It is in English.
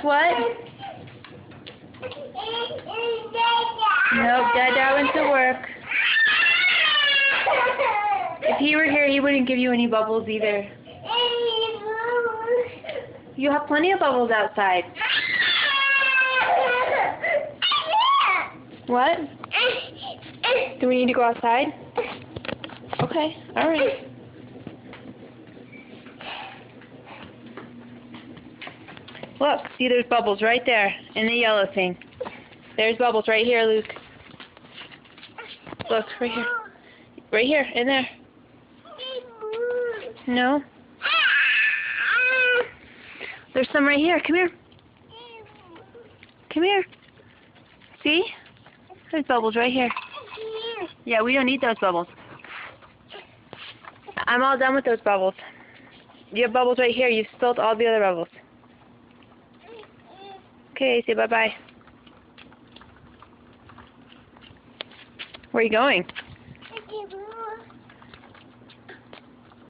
what? Nope, Dad went to work. If he were here, he wouldn't give you any bubbles either. You have plenty of bubbles outside. What? Do we need to go outside? Okay, alright. Look, see, there's bubbles right there in the yellow thing. There's bubbles right here, Luke. Look, right here. Right here, in there. No? There's some right here. Come here. Come here. See? There's bubbles right here. Yeah, we don't need those bubbles. I'm all done with those bubbles. You have bubbles right here. You've spilled all the other bubbles. Okay, say bye-bye. Where are you going?